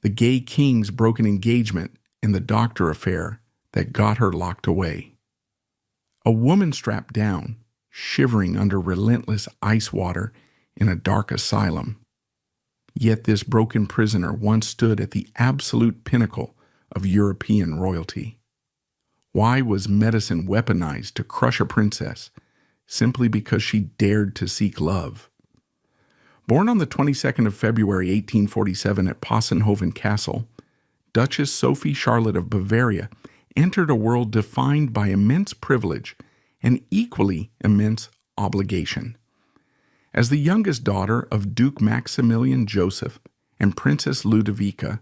the gay king's broken engagement, and the doctor affair that got her locked away. A woman strapped down, shivering under relentless ice water in a dark asylum. Yet this broken prisoner once stood at the absolute pinnacle of European royalty. Why was medicine weaponized to crush a princess simply because she dared to seek love? Born on the 22nd of February 1847 at Possenhoven Castle, Duchess Sophie Charlotte of Bavaria entered a world defined by immense privilege and equally immense obligation. As the youngest daughter of Duke Maximilian Joseph and Princess Ludovica,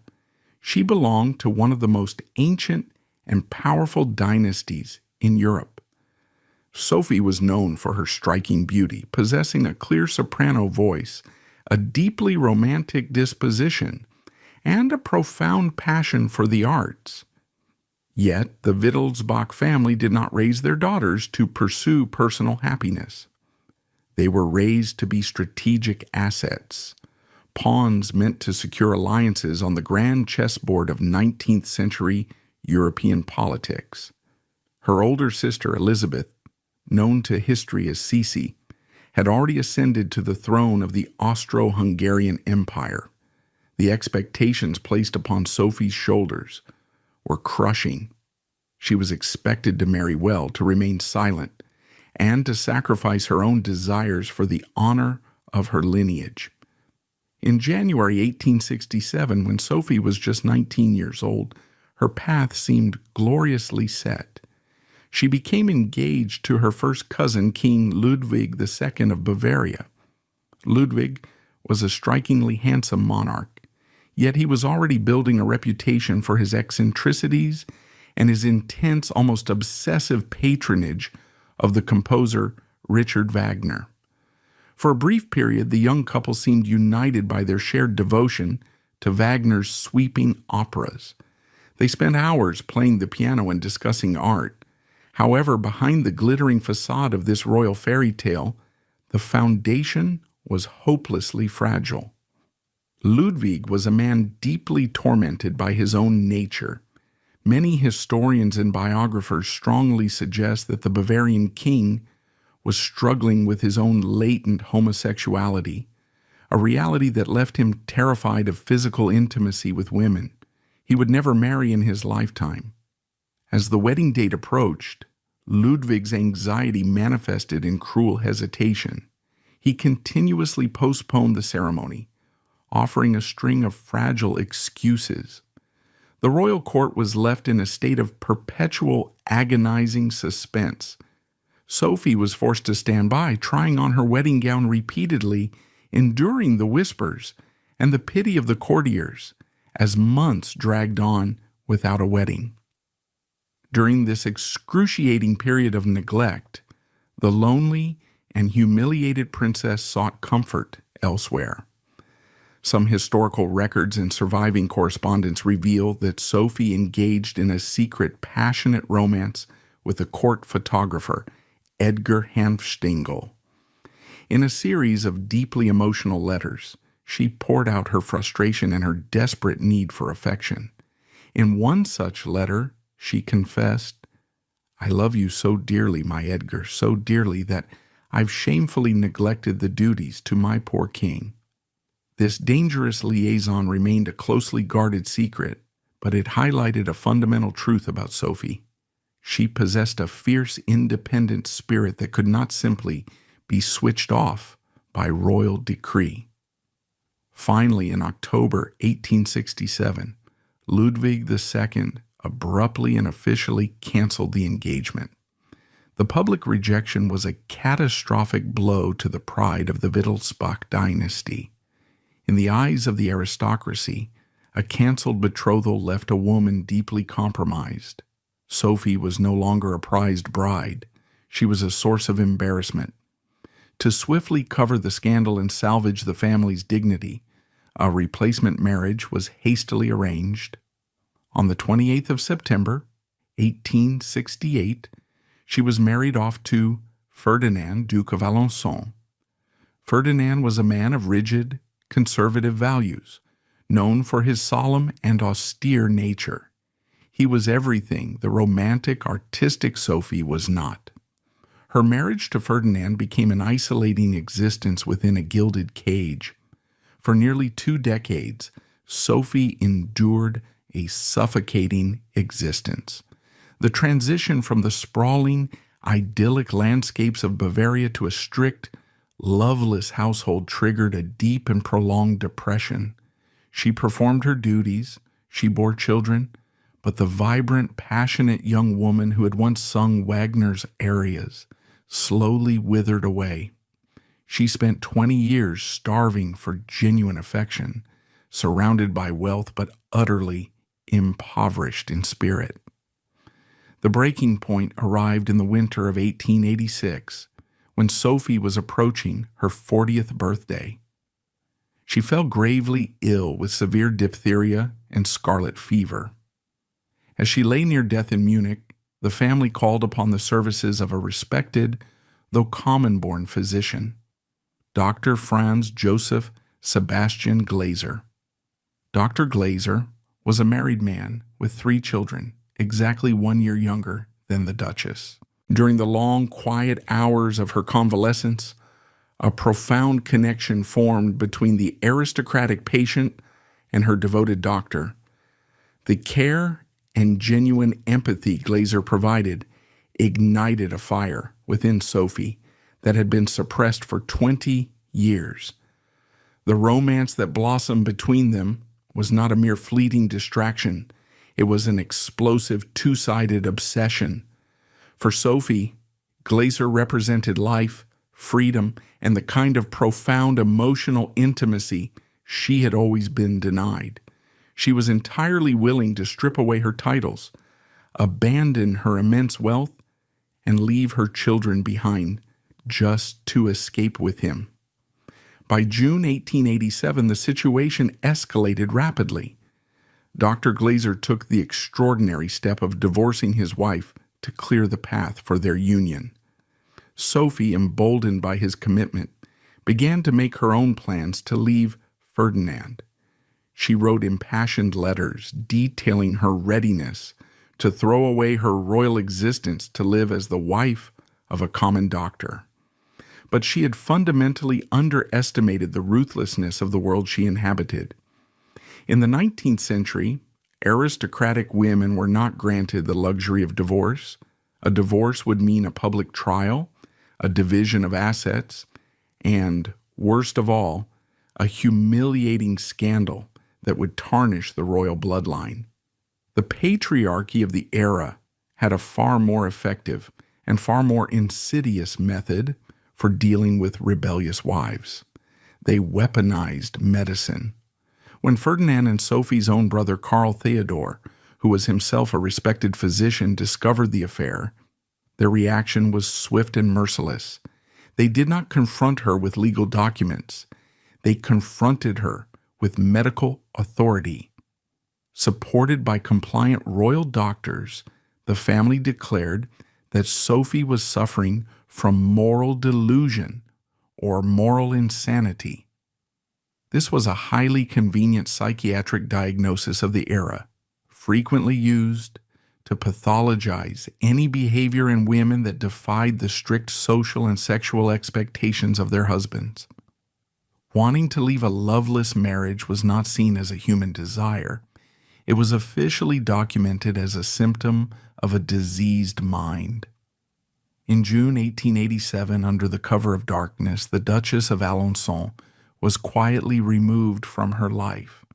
she belonged to one of the most ancient and powerful dynasties in Europe. Sophie was known for her striking beauty, possessing a clear soprano voice, a deeply romantic disposition, and a profound passion for the arts. Yet the Wittelsbach family did not raise their daughters to pursue personal happiness. They were raised to be strategic assets, pawns meant to secure alliances on the grand chessboard of 19th century European politics. Her older sister Elizabeth, known to history as Sisi, had already ascended to the throne of the Austro-Hungarian Empire. The expectations placed upon Sophie's shoulders were crushing. She was expected to marry well, to remain silent, and to sacrifice her own desires for the honor of her lineage. In January 1867, when Sophie was just 19 years old, her path seemed gloriously set. She became engaged to her first cousin, King Ludwig II of Bavaria. Ludwig was a strikingly handsome monarch, yet he was already building a reputation for his eccentricities and his intense, almost obsessive patronage of the composer Richard Wagner. For a brief period, the young couple seemed united by their shared devotion to Wagner's sweeping operas. They spent hours playing the piano and discussing art. However, behind the glittering facade of this royal fairy tale, the foundation was hopelessly fragile. Ludwig was a man deeply tormented by his own nature. Many historians and biographers strongly suggest that the Bavarian king was struggling with his own latent homosexuality, a reality that left him terrified of physical intimacy with women. He would never marry in his lifetime. As the wedding date approached, Ludwig's anxiety manifested in cruel hesitation. He continuously postponed the ceremony, offering a string of fragile excuses. The royal court was left in a state of perpetual agonizing suspense. Sophie was forced to stand by, trying on her wedding gown repeatedly, enduring the whispers and the pity of the courtiers as months dragged on without a wedding. During this excruciating period of neglect, the lonely and humiliated princess sought comfort elsewhere. Some historical records and surviving correspondence reveal that Sophie engaged in a secret, passionate romance with a court photographer, Edgar Hanfstaengl. In a series of deeply emotional letters, she poured out her frustration and her desperate need for affection. In one such letter, she confessed, "I love you so dearly, my Edgar, so dearly that I've shamefully neglected the duties to my poor king." This dangerous liaison remained a closely guarded secret, but it highlighted a fundamental truth about Sophie. She possessed a fierce, independent spirit that could not simply be switched off by royal decree. Finally, in October 1867, Ludwig II abruptly and officially canceled the engagement. The public rejection was a catastrophic blow to the pride of the Wittelsbach dynasty. In the eyes of the aristocracy, a canceled betrothal left a woman deeply compromised. Sophie was no longer a prized bride. She was a source of embarrassment. To swiftly cover the scandal and salvage the family's dignity, a replacement marriage was hastily arranged. On the 28th of September, 1868, she was married off to Ferdinand, Duke of Alençon. Ferdinand was a man of rigid, conservative values, known for his solemn and austere nature. He was everything the romantic, artistic Sophie was not. Her marriage to Ferdinand became an isolating existence within a gilded cage. For nearly 2 decades, Sophie endured a suffocating existence. The transition from the sprawling, idyllic landscapes of Bavaria to a strict, loveless household triggered a deep and prolonged depression. She performed her duties, she bore children, but the vibrant, passionate young woman who had once sung Wagner's arias slowly withered away. She spent 20 years starving for genuine affection, surrounded by wealth but utterly impoverished in spirit. The breaking point arrived in the winter of 1886, when Sophie was approaching her 40th birthday. She fell gravely ill with severe diphtheria and scarlet fever. As she lay near death in Munich, the family called upon the services of a respected, though common-born physician, Dr. Franz Joseph Sebastian Glaser. Dr. Glaser was a married man with 3 children, exactly 1 year younger than the Duchess. During the long, quiet hours of her convalescence, a profound connection formed between the aristocratic patient and her devoted doctor. The care and genuine empathy Glaser provided ignited a fire within Sophie that had been suppressed for 20 years. The romance that blossomed between them was not a mere fleeting distraction. It was an explosive, two-sided obsession. For Sophie, Glaser represented life, freedom, and the kind of profound emotional intimacy she had always been denied. She was entirely willing to strip away her titles, abandon her immense wealth, and leave her children behind just to escape with him. By June 1887, the situation escalated rapidly. Dr. Glaser took the extraordinary step of divorcing his wife to clear the path for their union. Sophie, emboldened by his commitment, began to make her own plans to leave Ferdinand. She wrote impassioned letters detailing her readiness to throw away her royal existence to live as the wife of a common doctor. But she had fundamentally underestimated the ruthlessness of the world she inhabited. In the 19th century, aristocratic women were not granted the luxury of divorce. A divorce would mean a public trial, a division of assets, and, worst of all, a humiliating scandal that would tarnish the royal bloodline. The patriarchy of the era had a far more effective and far more insidious method for dealing with rebellious wives. They weaponized medicine. When Ferdinand and Sophie's own brother Karl Theodor, who was himself a respected physician, discovered the affair, their reaction was swift and merciless. They did not confront her with legal documents. They confronted her with medical authority. Supported by compliant royal doctors, the family declared that Sophie was suffering from moral delusion or moral insanity. This was a highly convenient psychiatric diagnosis of the era, frequently used to pathologize any behavior in women that defied the strict social and sexual expectations of their husbands. Wanting to leave a loveless marriage was not seen as a human desire. It was officially documented as a symptom of a diseased mind. In June 1887, under the cover of darkness, the Duchess of Alençon was quietly removed from her life.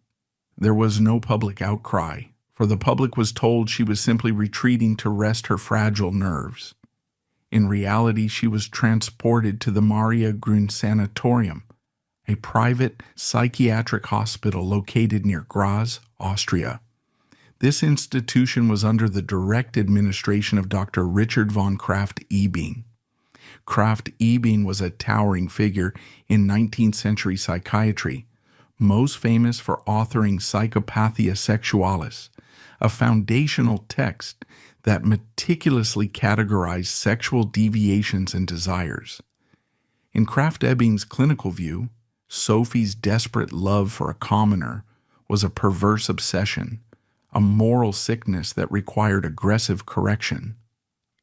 There was no public outcry, for the public was told she was simply retreating to rest her fragile nerves. In reality, she was transported to the Maria Grün Sanatorium, a private psychiatric hospital located near Graz, Austria. This institution was under the direct administration of Dr. Richard von Krafft-Ebing. Krafft-Ebing was a towering figure in 19th century psychiatry, most famous for authoring Psychopathia Sexualis, a foundational text that meticulously categorized sexual deviations and desires. In Krafft-Ebing's clinical view, Sophie's desperate love for a commoner was a perverse obsession, a moral sickness that required aggressive correction.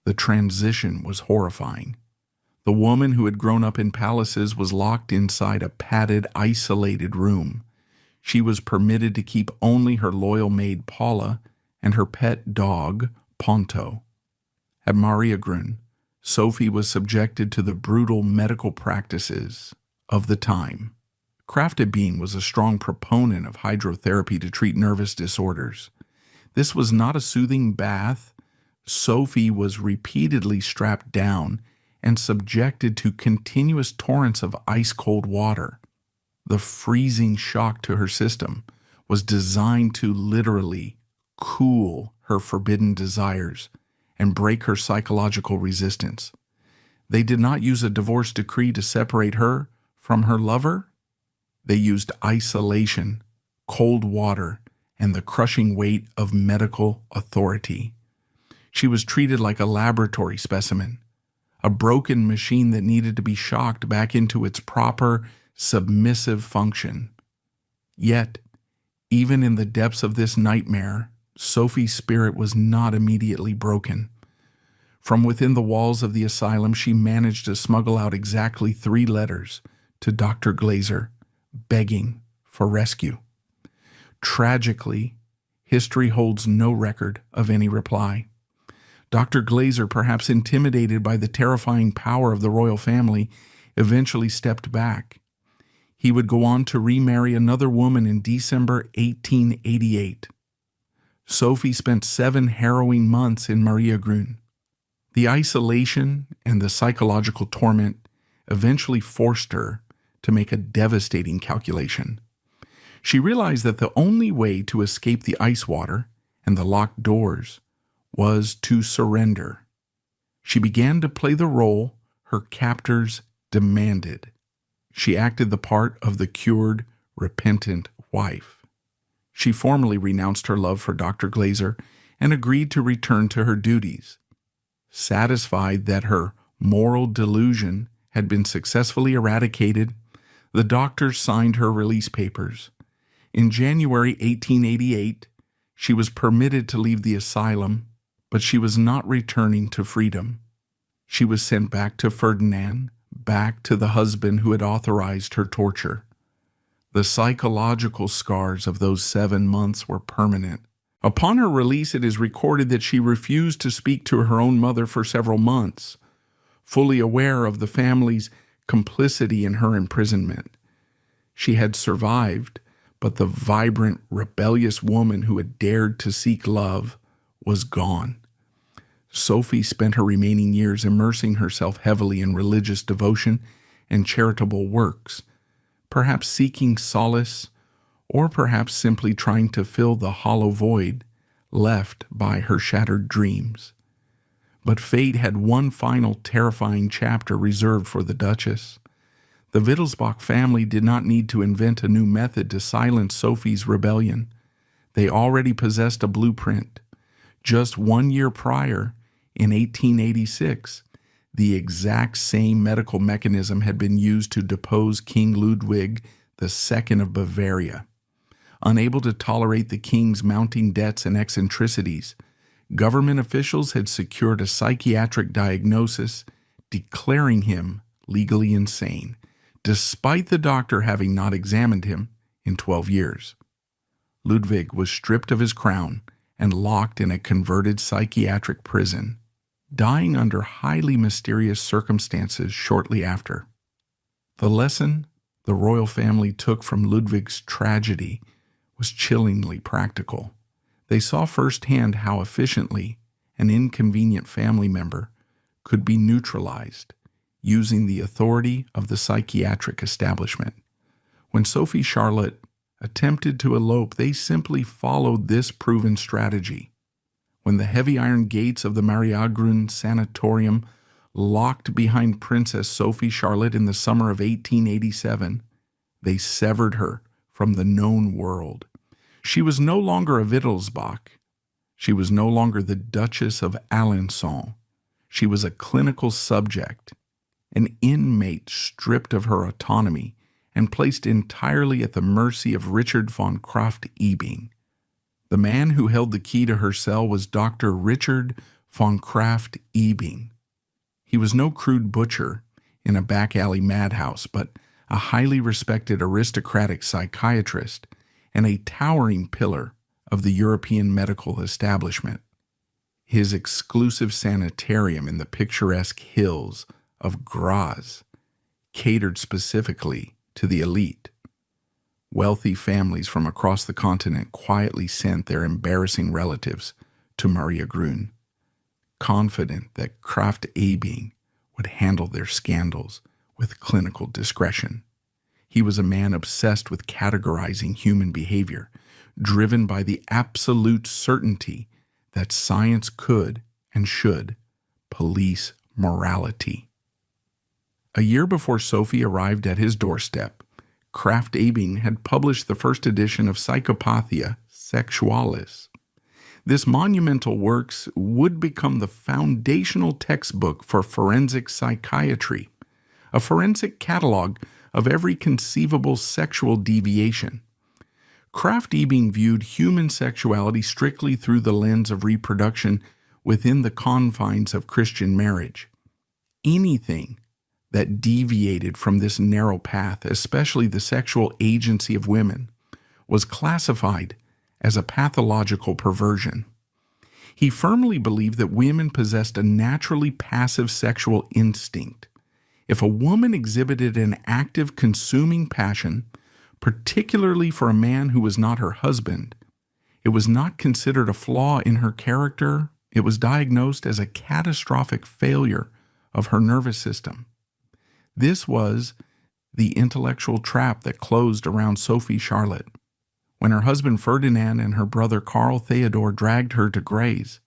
The transition was horrifying. The woman who had grown up in palaces was locked inside a padded, isolated room. She was permitted to keep only her loyal maid Paula and her pet dog, Ponto. At Mariagrün, Sophie was subjected to the brutal medical practices of the time. Krafft Ebing was a strong proponent of hydrotherapy to treat nervous disorders. This was not a soothing bath. Sophie was repeatedly strapped down and subjected to continuous torrents of ice-cold water. The freezing shock to her system was designed to literally cool her forbidden desires and break her psychological resistance. They did not use a divorce decree to separate her from her lover. They used isolation, cold water, and the crushing weight of medical authority. She was treated like a laboratory specimen, a broken machine that needed to be shocked back into its proper, submissive function. Yet, even in the depths of this nightmare, Sophie's spirit was not immediately broken. From within the walls of the asylum, she managed to smuggle out exactly 3 letters to Dr. Glaser, begging for rescue. Tragically, history holds no record of any reply. Dr. Glaser, perhaps intimidated by the terrifying power of the royal family, eventually stepped back. He would go on to remarry another woman in December 1888. Sophie spent 7 harrowing months in Mariagrün. The isolation and the psychological torment eventually forced her to make a devastating calculation. She realized that the only way to escape the ice water and the locked doors was to surrender. She began to play the role her captors demanded. She acted the part of the cured, repentant wife. She formally renounced her love for Dr. Glaser and agreed to return to her duties. Satisfied that her moral delusion had been successfully eradicated, the doctor signed her release papers. In January 1888, she was permitted to leave the asylum, but she was not returning to freedom. She was sent back to Ferdinand, back to the husband who had authorized her torture. The psychological scars of those 7 months were permanent. Upon her release, it is recorded that she refused to speak to her own mother for several months, fully aware of the family's complicity in her imprisonment. She had survived, but the vibrant, rebellious woman who had dared to seek love was gone. Sophie spent her remaining years immersing herself heavily in religious devotion and charitable works, perhaps seeking solace, or perhaps simply trying to fill the hollow void left by her shattered dreams. But fate had one final terrifying chapter reserved for the Duchess. The Wittelsbach family did not need to invent a new method to silence Sophie's rebellion. They already possessed a blueprint. Just 1 year prior, in 1886, the exact same medical mechanism had been used to depose King Ludwig II of Bavaria. Unable to tolerate the king's mounting debts and eccentricities, government officials had secured a psychiatric diagnosis, declaring him legally insane, despite the doctor having not examined him in 12 years. Ludwig was stripped of his crown and locked in a converted psychiatric prison, dying under highly mysterious circumstances shortly after. The lesson the royal family took from Ludwig's tragedy was chillingly practical. They saw firsthand how efficiently an inconvenient family member could be neutralized using the authority of the psychiatric establishment. When Sophie Charlotte attempted to elope, they simply followed this proven strategy. When the heavy iron gates of the Mariagrün sanatorium locked behind Princess Sophie Charlotte in the summer of 1887, they severed her from the known world. She was no longer a Wittelsbach. She was no longer the Duchess of Alençon. She was a clinical subject, an inmate stripped of her autonomy and placed entirely at the mercy of Richard von Krafft-Ebing. The man who held the key to her cell was Dr. Richard von Krafft-Ebing. He was no crude butcher in a back-alley madhouse, but a highly respected aristocratic psychiatrist and a towering pillar of the European medical establishment. His exclusive sanitarium in the picturesque hills of Graz catered specifically to the elite. Wealthy families from across the continent quietly sent their embarrassing relatives to Maria Grün, confident that Krafft-Ebing would handle their scandals with clinical discretion. He was a man obsessed with categorizing human behavior, driven by the absolute certainty that science could and should police morality. A year before Sophie arrived at his doorstep, Krafft-Ebing had published the first edition of Psychopathia Sexualis. This monumental work would become the foundational textbook for forensic psychiatry, a forensic catalog of every conceivable sexual deviation. Krafft-Ebing viewed human sexuality strictly through the lens of reproduction within the confines of Christian marriage. Anything that deviated from this narrow path, especially the sexual agency of women, was classified as a pathological perversion. He firmly believed that women possessed a naturally passive sexual instinct. If a woman exhibited an active consuming passion, particularly for a man who was not her husband, it was not considered a flaw in her character. It was diagnosed as a catastrophic failure of her nervous system. This was the intellectual trap that closed around Sophie Charlotte. When her husband Ferdinand and her brother Karl Theodor dragged her to graze,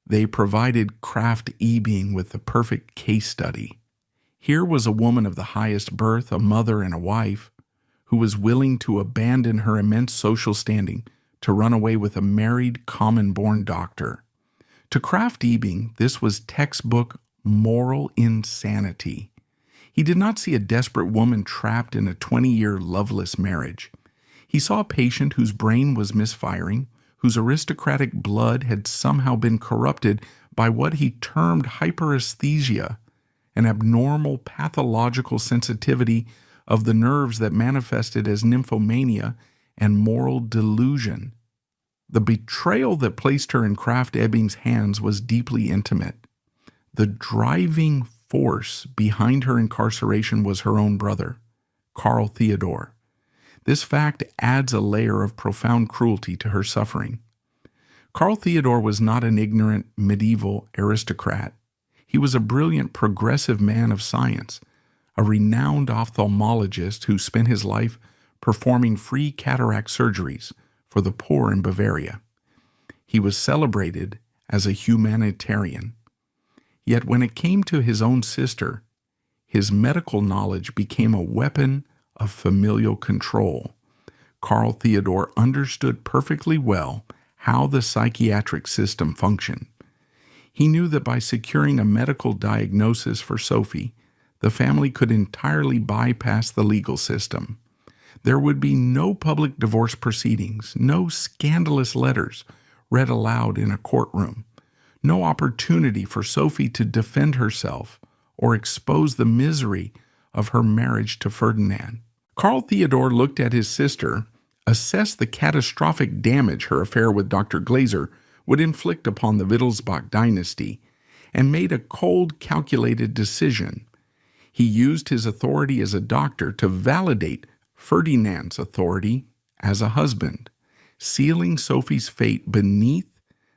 they provided Krafft-Ebing with the perfect case study. Here was a woman of the highest birth, a mother and a wife, who was willing to abandon her immense social standing to run away with a married, common-born doctor. To Krafft-Ebing, this was textbook moral insanity. He did not see a desperate woman trapped in a 20-year loveless marriage. He saw a patient whose brain was misfiring, whose aristocratic blood had somehow been corrupted by what he termed hyperesthesia, an abnormal pathological sensitivity of the nerves that manifested as nymphomania and moral delusion. The betrayal that placed her in Krafft-Ebing's hands was deeply intimate. The driving force behind her incarceration was her own brother, Karl Theodor. This fact adds a layer of profound cruelty to her suffering. Karl Theodor was not an ignorant medieval aristocrat. He was a brilliant progressive man of science, a renowned ophthalmologist who spent his life performing free cataract surgeries for the poor in Bavaria. He was celebrated as a humanitarian. Yet when it came to his own sister, his medical knowledge became a weapon of familial control. Karl Theodor understood perfectly well how the psychiatric system functioned. He knew that by securing a medical diagnosis for Sophie, the family could entirely bypass the legal system. There would be no public divorce proceedings, no scandalous letters read aloud in a courtroom, no opportunity for Sophie to defend herself or expose the misery of her marriage to Ferdinand. Karl Theodor looked at his sister, assessed the catastrophic damage her affair with Dr. Glaser would inflict upon the Wittelsbach dynasty, and made a cold, calculated decision. He used his authority as a doctor to validate Ferdinand's authority as a husband, sealing Sophie's fate beneath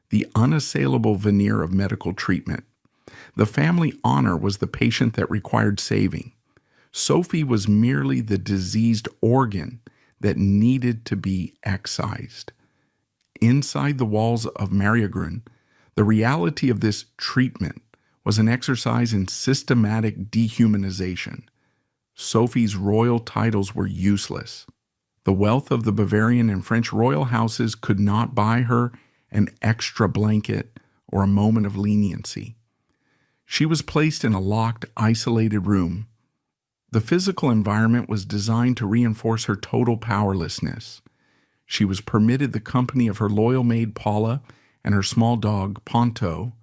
the unassailable veneer of medical treatment. The family honor was the patient that required saving. Sophie was merely the diseased organ that needed to be excised. Inside the walls of Maria Grün, the reality of this treatment was an exercise in systematic dehumanization. Sophie's royal titles were useless. The wealth of the Bavarian and French royal houses could not buy her an extra blanket or a moment of leniency. She was placed in a locked, isolated room The physical environment was designed to reinforce her total powerlessness. She was permitted the company of her loyal maid Paula and her small dog Ponto,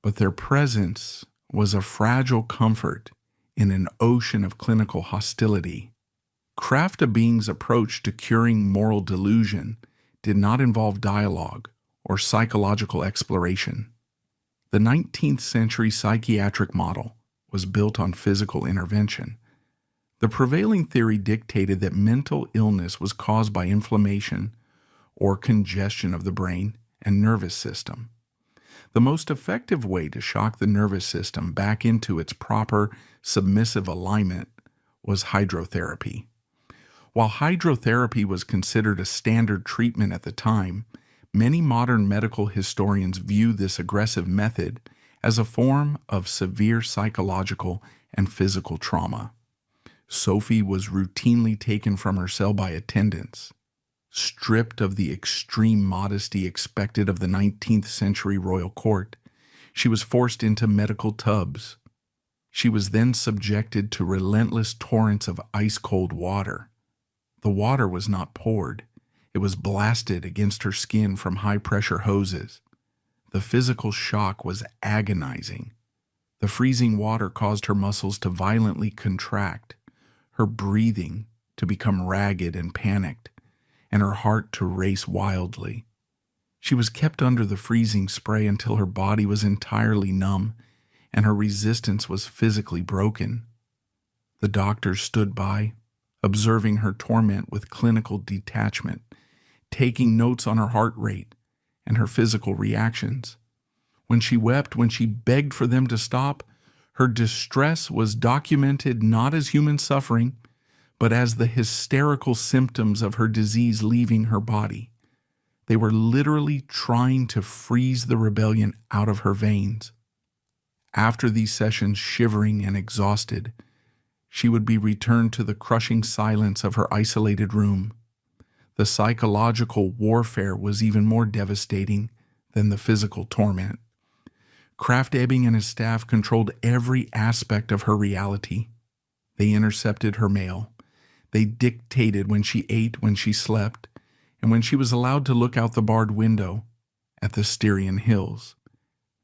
but their presence was a fragile comfort in an ocean of clinical hostility. Krafft Ebing's approach to curing moral delusion did not involve dialogue or psychological exploration. The 19th century psychiatric model was built on physical intervention. The prevailing theory dictated that mental illness was caused by inflammation or congestion of the brain and nervous system. The most effective way to shock the nervous system back into its proper submissive alignment was hydrotherapy. While hydrotherapy was considered a standard treatment at the time, many modern medical historians view this aggressive method as a form of severe psychological and physical trauma. Sophie was routinely taken from her cell by attendants. Stripped of the extreme modesty expected of the 19th century royal court, she was forced into medical tubs. She was then subjected to relentless torrents of ice-cold water. The water was not poured. It was blasted against her skin from high-pressure hoses. The physical shock was agonizing. The freezing water caused her muscles to violently contract, her breathing to become ragged and panicked, and her heart to race wildly. She was kept under the freezing spray until her body was entirely numb and her resistance was physically broken. The doctors stood by, observing her torment with clinical detachment, taking notes on her heart rate and her physical reactions. When she wept, when she begged for them to stop, her distress was documented not as human suffering, but as the hysterical symptoms of her disease leaving her body. They were literally trying to freeze the rebellion out of her veins. After these sessions, shivering and exhausted, she would be returned to the crushing silence of her isolated room. The psychological warfare was even more devastating than the physical torment. Krafft Ebing and his staff controlled every aspect of her reality. They intercepted her mail. They dictated when she ate, when she slept, and when she was allowed to look out the barred window at the Styrian hills.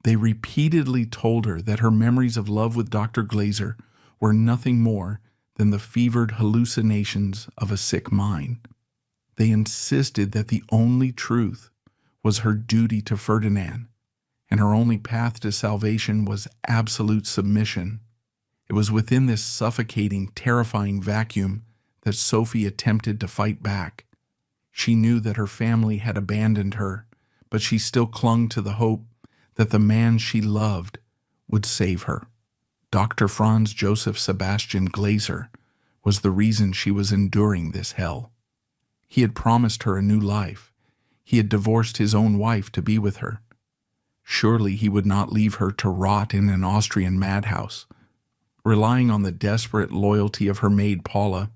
They repeatedly told her that her memories of love with Dr. Glaser were nothing more than the fevered hallucinations of a sick mind. They insisted that the only truth was her duty to Ferdinand, and her only path to salvation was absolute submission. It was within this suffocating, terrifying vacuum that Sophie attempted to fight back. She knew that her family had abandoned her, but she still clung to the hope that the man she loved would save her. Dr. Franz Joseph Sebastian Glaser was the reason she was enduring this hell. He had promised her a new life. He had divorced his own wife to be with her. Surely he would not leave her to rot in an Austrian madhouse. Relying on the desperate loyalty of her maid Paula,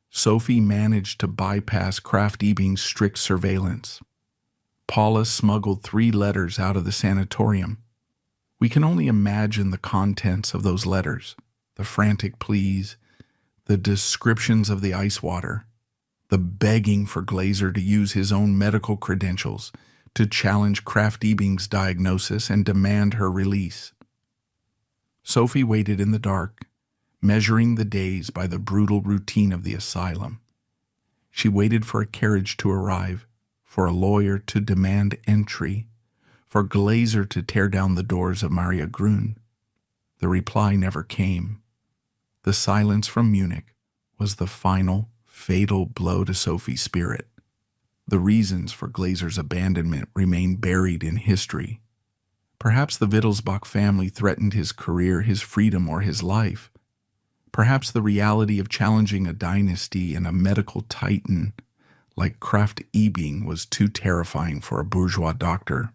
Sophie managed to bypass Krafft Ebing's strict surveillance. Paula smuggled 3 letters out of the sanatorium. We can only imagine the contents of those letters, the frantic pleas, the descriptions of the ice water, the begging for Glaser to use his own medical credentials to challenge Krafft Ebing's diagnosis and demand her release. Sophie waited in the dark, measuring the days by the brutal routine of the asylum. She waited for a carriage to arrive, for a lawyer to demand entry, for Glaser to tear down the doors of Maria Grün. The reply never came. The silence from Munich was the final, fatal blow to Sophie's spirit. The reasons for Glaser's abandonment remain buried in history. Perhaps the Wittelsbach family threatened his career, his freedom, or his life. Perhaps the reality of challenging a dynasty and a medical titan like Krafft Ebing was too terrifying for a bourgeois doctor.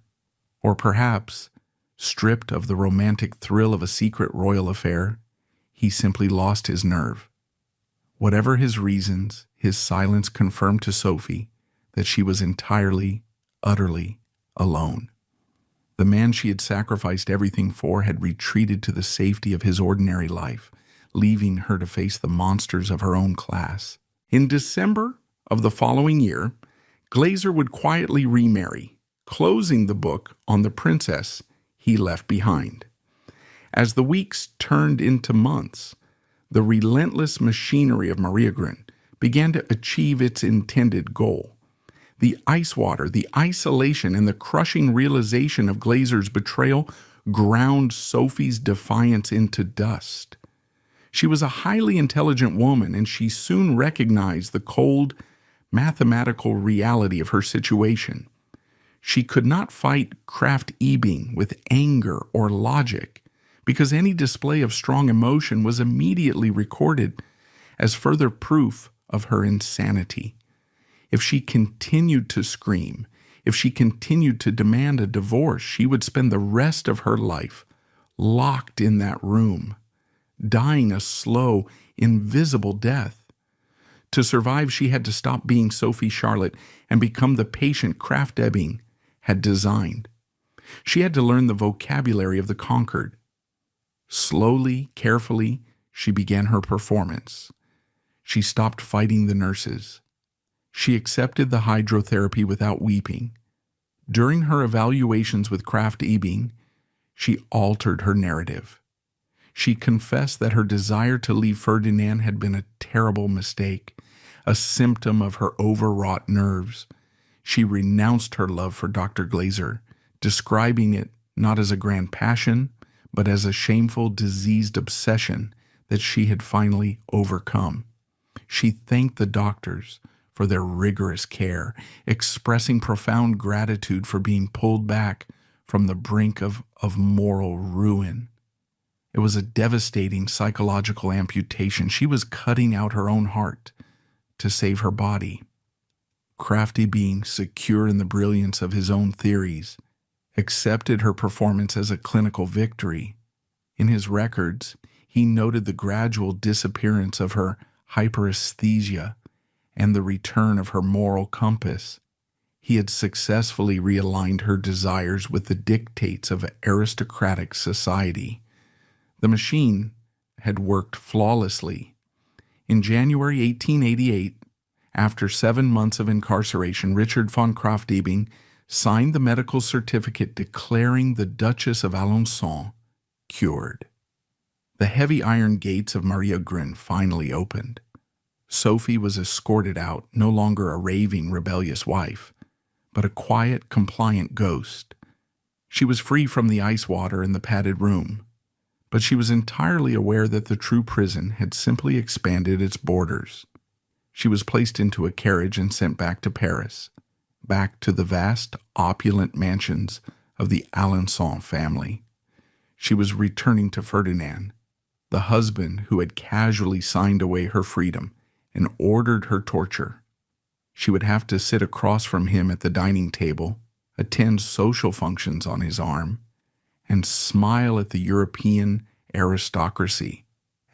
Or perhaps, stripped of the romantic thrill of a secret royal affair, he simply lost his nerve. Whatever his reasons, his silence confirmed to Sophie that she was entirely, utterly alone. The man she had sacrificed everything for had retreated to the safety of his ordinary life, leaving her to face the monsters of her own class. In December of the following year, Glaser would quietly remarry, closing the book on the princess he left behind. As the weeks turned into months, the relentless machinery of Maria Grün began to achieve its intended goal. The ice water, the isolation, and the crushing realization of Glaser's betrayal ground Sophie's defiance into dust. She was a highly intelligent woman, and she soon recognized the cold, mathematical reality of her situation. She could not fight Krafft-Ebing with anger or logic, because any display of strong emotion was immediately recorded as further proof of her insanity. If she continued to scream, if she continued to demand a divorce, she would spend the rest of her life locked in that room, dying a slow, invisible death. To survive, she had to stop being Sophie Charlotte and become the patient Krafft-Ebing had designed. She had to learn the vocabulary of the conquered. Slowly, carefully, she began her performance. She stopped fighting the nurses. She accepted the hydrotherapy without weeping. During her evaluations with Krafft-Ebing, she altered her narrative. She confessed that her desire to leave Ferdinand had been a terrible mistake, a symptom of her overwrought nerves. She renounced her love for Dr. Glaser, describing it not as a grand passion, but as a shameful, diseased obsession that she had finally overcome. She thanked the doctors for their rigorous care, expressing profound gratitude for being pulled back from the brink of moral ruin. It was a devastating psychological amputation. She was cutting out her own heart to save her body. Krafft-Ebing, secure in the brilliance of his own theories, accepted her performance as a clinical victory. In his records, he noted the gradual disappearance of her hyperesthesia and the return of her moral compass. He had successfully realigned her desires with the dictates of aristocratic society. The machine had worked flawlessly. In January 1888, after 7 months of incarceration, Richard von Krafft-Ebing signed the medical certificate declaring the Duchess of Alençon cured. The heavy iron gates of Maria Grün finally opened. Sophie was escorted out, no longer a raving, rebellious wife, but a quiet, compliant ghost. She was free from the ice water and the padded room, but she was entirely aware that the true prison had simply expanded its borders. She was placed into a carriage and sent back to Paris, back to the vast, opulent mansions of the Alençon family. She was returning to Ferdinand, the husband who had casually signed away her freedom and ordered her torture. She would have to sit across from him at the dining table, attend social functions on his arm, and smile at the European aristocracy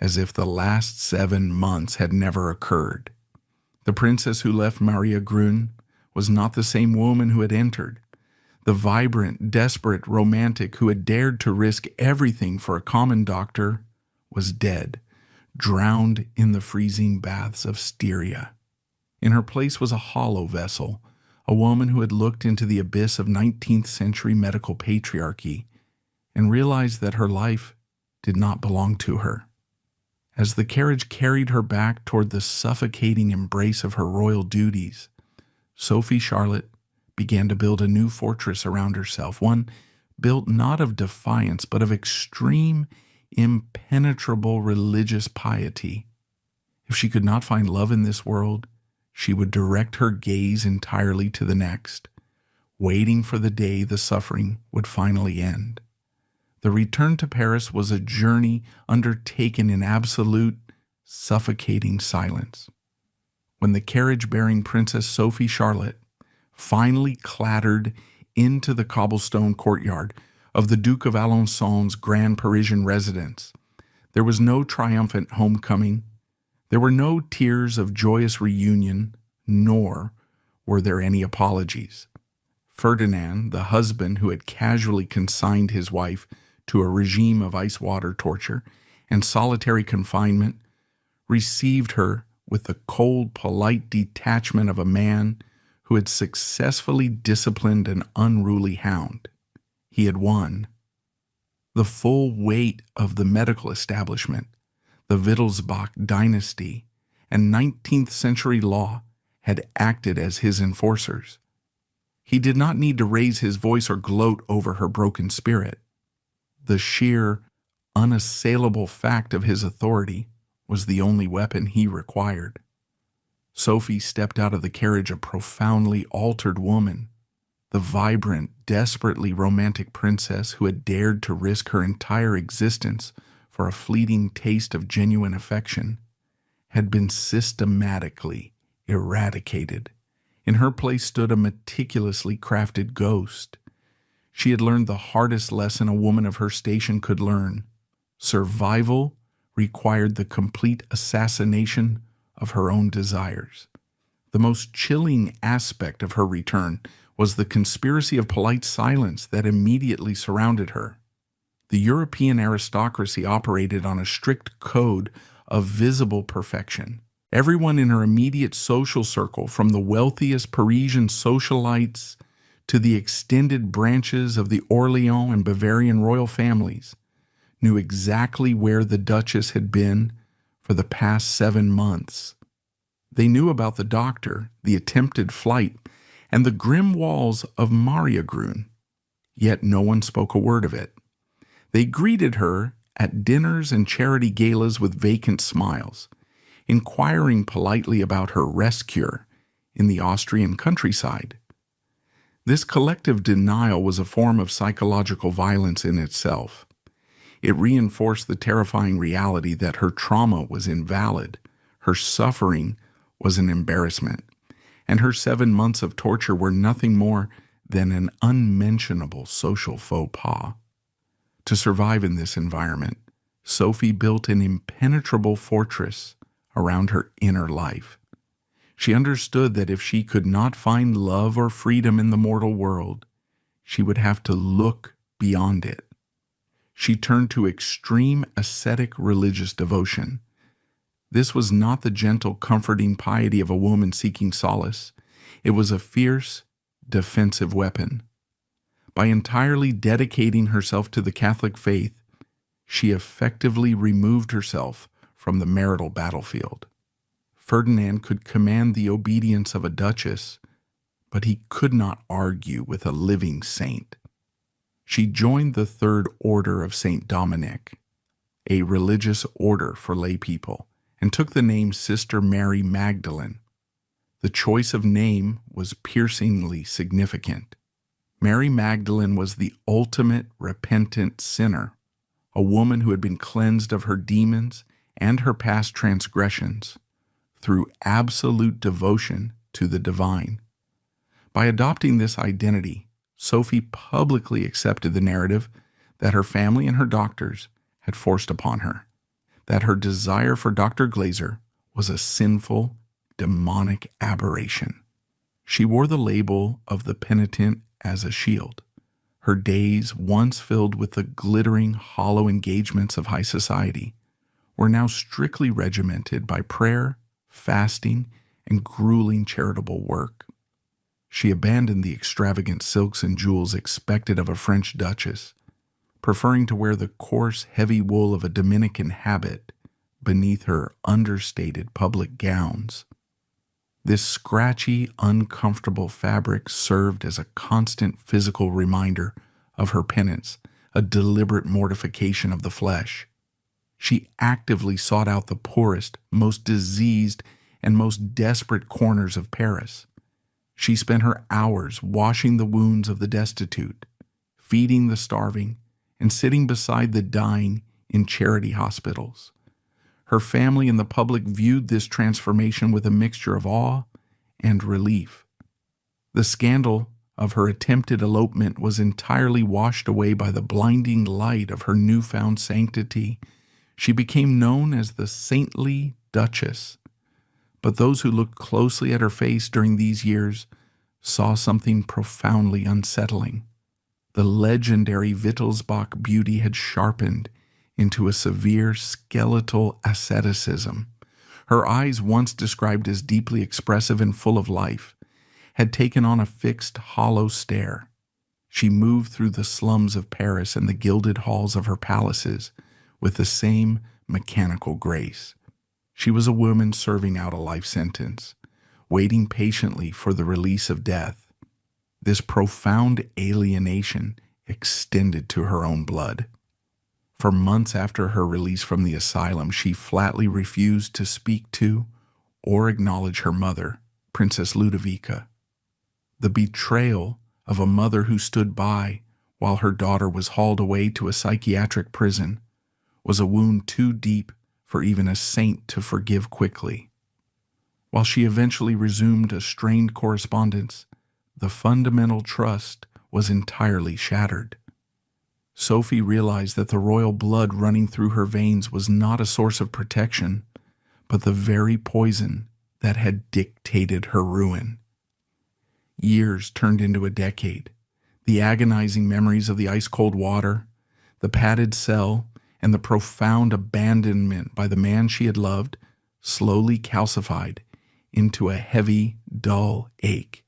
as if the last 7 months had never occurred. The princess who left Maria Grün was not the same woman who had entered. The vibrant, desperate romantic who had dared to risk everything for a common doctor was dead, drowned in the freezing baths of Styria. In her place was a hollow vessel, a woman who had looked into the abyss of 19th century medical patriarchy and realized that her life did not belong to her. As the carriage carried her back toward the suffocating embrace of her royal duties, Sophie Charlotte began to build a new fortress around herself, one built not of defiance but of extreme, impenetrable religious piety. If she could not find love in this world, she would direct her gaze entirely to the next, waiting for the day the suffering would finally end. The return to Paris was a journey undertaken in absolute, suffocating silence. When the carriage bearing Princess Sophie Charlotte finally clattered into the cobblestone courtyard of the Duke of Alençon's grand Parisian residence, there was no triumphant homecoming. There were no tears of joyous reunion, nor were there any apologies. Ferdinand, the husband who had casually consigned his wife to a regime of ice water torture, and solitary confinement, received her with the cold, polite detachment of a man who had successfully disciplined an unruly hound. He had won. The full weight of the medical establishment, the Wittelsbach dynasty, and 19th century law had acted as his enforcers. He did not need to raise his voice or gloat over her broken spirit. The sheer, unassailable fact of his authority was the only weapon he required. Sophie stepped out of the carriage a profoundly altered woman. The vibrant, desperately romantic princess who had dared to risk her entire existence for a fleeting taste of genuine affection had been systematically eradicated. In her place stood a meticulously crafted ghost. She had learned the hardest lesson a woman of her station could learn. Survival required the complete assassination of her own desires. The most chilling aspect of her return was the conspiracy of polite silence that immediately surrounded her. The European aristocracy operated on a strict code of visible perfection. Everyone in her immediate social circle, from the wealthiest Parisian socialites to the extended branches of the Orleans and Bavarian royal families, knew exactly where the Duchess had been for the past 7 months. They knew about the doctor, the attempted flight, and the grim walls of Mariagrün, yet no one spoke a word of it. They greeted her at dinners and charity galas with vacant smiles, inquiring politely about her rest cure in the Austrian countryside. This collective denial was a form of psychological violence in itself. It reinforced the terrifying reality that her trauma was invalid, her suffering was an embarrassment, and her 7 months of torture were nothing more than an unmentionable social faux pas. To survive in this environment, Sophie built an impenetrable fortress around her inner life. She understood that if she could not find love or freedom in the mortal world, she would have to look beyond it. She turned to extreme ascetic religious devotion. This was not the gentle, comforting piety of a woman seeking solace. It was a fierce, defensive weapon. By entirely dedicating herself to the Catholic faith, she effectively removed herself from the marital battlefield. Ferdinand could command the obedience of a duchess, but he could not argue with a living saint. She joined the Third Order of St. Dominic, a religious order for lay people, and took the name Sister Mary Magdalene. The choice of name was piercingly significant. Mary Magdalene was the ultimate repentant sinner, a woman who had been cleansed of her demons and her past transgressions through absolute devotion to the divine. By adopting this identity, Sophie publicly accepted the narrative that her family and her doctors had forced upon her, that her desire for Dr. Glaser was a sinful, demonic aberration. She wore the label of the penitent as a shield. Her days, once filled with the glittering, hollow engagements of high society, were now strictly regimented by prayer, fasting, and grueling charitable work. She abandoned the extravagant silks and jewels expected of a French duchess, preferring to wear the coarse, heavy wool of a Dominican habit beneath her understated public gowns. This scratchy, uncomfortable fabric served as a constant physical reminder of her penance, a deliberate mortification of the flesh. She actively sought out the poorest, most diseased, and most desperate corners of Paris. She spent her hours washing the wounds of the destitute, feeding the starving, and sitting beside the dying in charity hospitals. Her family and the public viewed this transformation with a mixture of awe and relief. The scandal of her attempted elopement was entirely washed away by the blinding light of her newfound sanctity. She became known as the saintly Duchess. But those who looked closely at her face during these years saw something profoundly unsettling. The legendary Wittelsbach beauty had sharpened into a severe skeletal asceticism. Her eyes, once described as deeply expressive and full of life, had taken on a fixed, hollow stare. She moved through the slums of Paris and the gilded halls of her palaces with the same mechanical grace. She was a woman serving out a life sentence, waiting patiently for the release of death. This profound alienation extended to her own blood. For months after her release from the asylum, she flatly refused to speak to or acknowledge her mother, Princess Ludovica. The betrayal of a mother who stood by while her daughter was hauled away to a psychiatric prison was a wound too deep for even a saint to forgive quickly. While she eventually resumed a strained correspondence, the fundamental trust was entirely shattered. Sophie realized that the royal blood running through her veins was not a source of protection, but the very poison that had dictated her ruin. Years turned into a decade. The agonizing memories of the ice-cold water, the padded cell, and the profound abandonment by the man she had loved slowly calcified into a heavy, dull ache.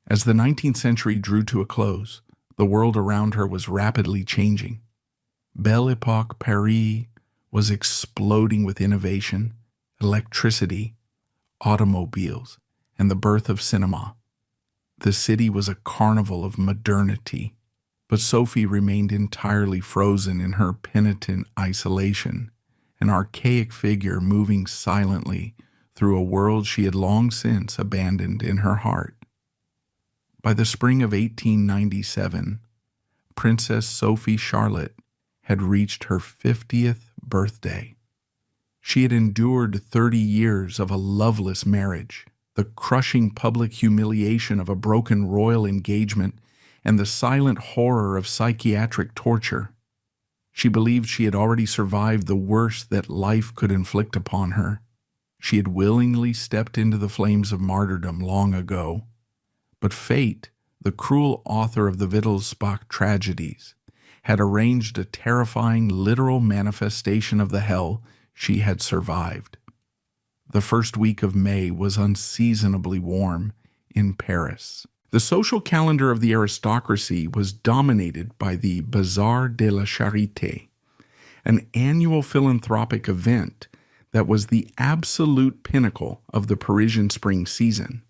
As the 19th century drew to a close, the world around her was rapidly changing. Belle Époque Paris was exploding with innovation, electricity, automobiles, and the birth of cinema. The city was a carnival of modernity, but Sophie remained entirely frozen in her penitent isolation, an archaic figure moving silently through a world she had long since abandoned in her heart. By the spring of 1897, Princess Sophie Charlotte had reached her 50th birthday. She had endured 30 years of a loveless marriage, the crushing public humiliation of a broken royal engagement, and the silent horror of psychiatric torture. She believed she had already survived the worst that life could inflict upon her. She had willingly stepped into the flames of martyrdom long ago. But fate, the cruel author of the Wittelsbach tragedies, had arranged a terrifying literal manifestation of the hell she had survived. The first week of May was unseasonably warm in Paris. The social calendar of the aristocracy was dominated by the Bazaar de la Charité, an annual philanthropic event that was the absolute pinnacle of the Parisian spring season.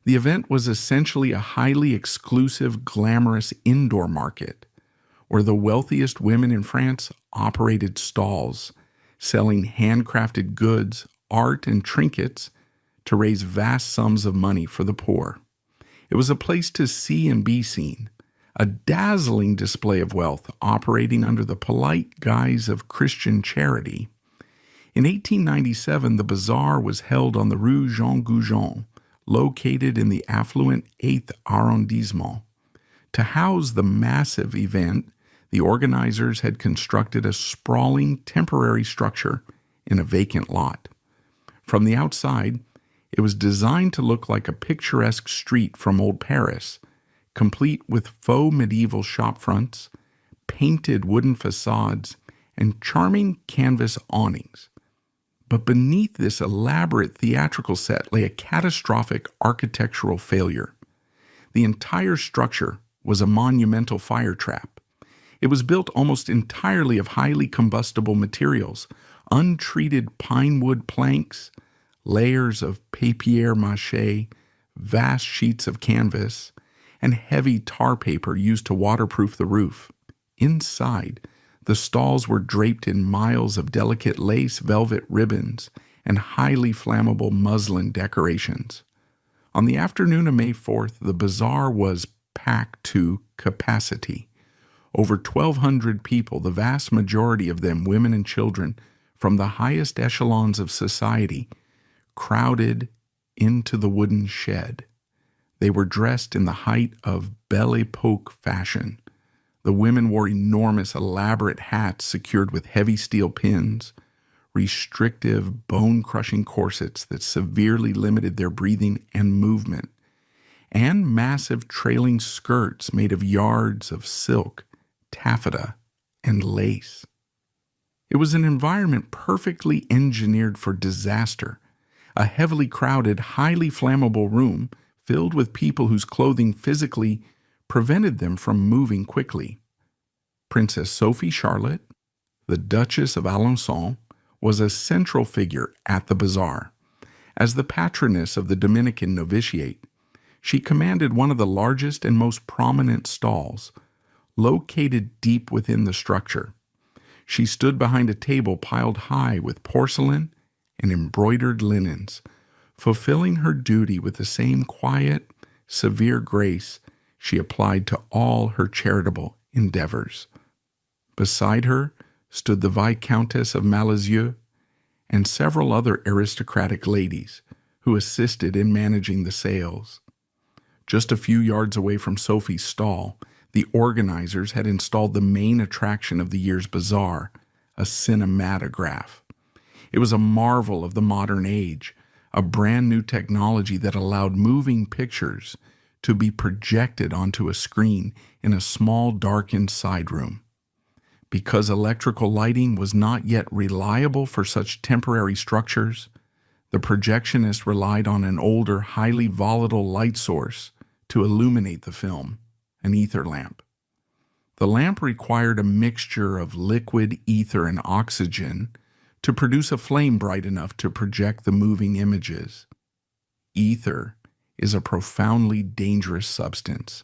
The event was essentially a highly exclusive, glamorous indoor market, where the wealthiest women in France operated stalls, selling handcrafted goods, art, and trinkets to raise vast sums of money for the poor. It was a place to see and be seen, a dazzling display of wealth operating under the polite guise of Christian charity. In 1897, the bazaar was held on the Rue Jean Goujon, located in the affluent 8th arrondissement. To house the massive event, the organizers had constructed a sprawling temporary structure in a vacant lot. From the outside, it was designed to look like a picturesque street from old Paris, complete with faux medieval shopfronts, painted wooden facades, and charming canvas awnings. But beneath this elaborate theatrical set lay a catastrophic architectural failure. The entire structure was a monumental fire trap. It was built almost entirely of highly combustible materials, untreated pine wood planks, layers of papier-mâché, vast sheets of canvas, and heavy tar paper used to waterproof the roof. Inside, the stalls were draped in miles of delicate lace velvet ribbons and highly flammable muslin decorations. On the afternoon of May 4th, the bazaar was packed to capacity. Over 1,200 people, the vast majority of them women and children from the highest echelons of society, crowded into the wooden shed. They were dressed in the height of Belle Époque fashion. The women wore enormous, elaborate hats secured with heavy steel pins, restrictive, bone-crushing corsets that severely limited their breathing and movement, and massive trailing skirts made of yards of silk, taffeta, and lace. It was an environment perfectly engineered for disaster, a heavily crowded, highly flammable room filled with people whose clothing physically prevented them from moving quickly. Princess Sophie Charlotte, the Duchess of Alençon, was a central figure at the bazaar. As the patroness of the Dominican novitiate, she commanded one of the largest and most prominent stalls, located deep within the structure. She stood behind a table piled high with porcelain and embroidered linens, fulfilling her duty with the same quiet, severe grace she applied to all her charitable endeavors. Beside her stood the Viscountess of Malzieu and several other aristocratic ladies who assisted in managing the sales. Just a few yards away from Sophie's stall, the organizers had installed the main attraction of the year's bazaar, a cinematograph. It was a marvel of the modern age, a brand new technology that allowed moving pictures to be projected onto a screen in a small darkened side room. Because electrical lighting was not yet reliable for such temporary structures, the projectionist relied on an older, highly volatile light source to illuminate the film, an ether lamp. The lamp required a mixture of liquid ether and oxygen to produce a flame bright enough to project the moving images. Ether is a profoundly dangerous substance.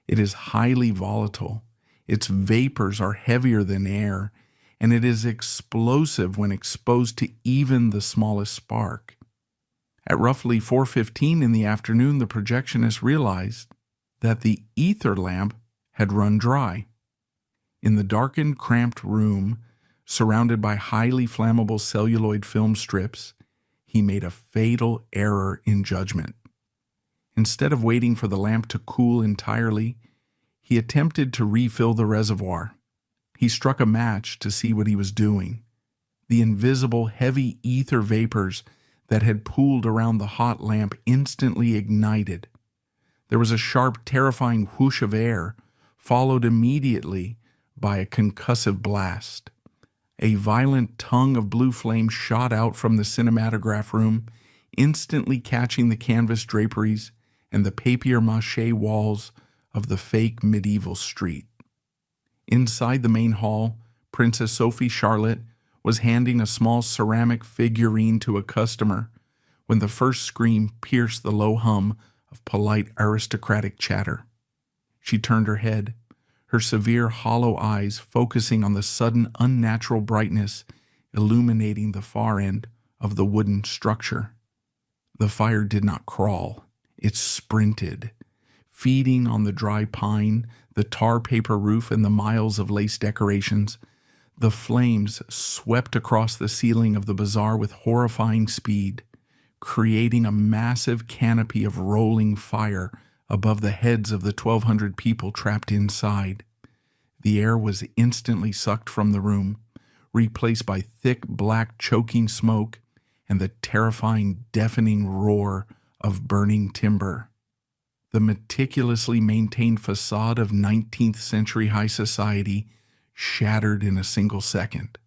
It is highly volatile. Its vapors are heavier than air, and it is explosive when exposed to even the smallest spark. At roughly 4:15 in the afternoon, the projectionist realized that the ether lamp had run dry. In the darkened, cramped room, surrounded by highly flammable celluloid film strips, he made a fatal error in judgment. Instead of waiting for the lamp to cool entirely, he attempted to refill the reservoir. He struck a match to see what he was doing. The invisible, heavy ether vapors that had pooled around the hot lamp instantly ignited. There was a sharp, terrifying whoosh of air, followed immediately by a concussive blast. A violent tongue of blue flame shot out from the cinematograph room, instantly catching the canvas draperies and the papier-mâché walls of the fake medieval street. Inside the main hall, Princess Sophie Charlotte was handing a small ceramic figurine to a customer when the first scream pierced the low hum of polite aristocratic chatter. She turned her head, her severe hollow eyes focusing on the sudden unnatural brightness illuminating the far end of the wooden structure. The fire did not crawl, it sprinted, feeding on the dry pine, the tar paper roof, and the miles of lace decorations. The flames swept across the ceiling of the bazaar with horrifying speed, creating a massive canopy of rolling fire above the heads of the 1,200 people trapped inside. The air was instantly sucked from the room, replaced by thick black choking smoke and the terrifying deafening roar of burning timber. The meticulously maintained facade of 19th century high society shattered in a single second.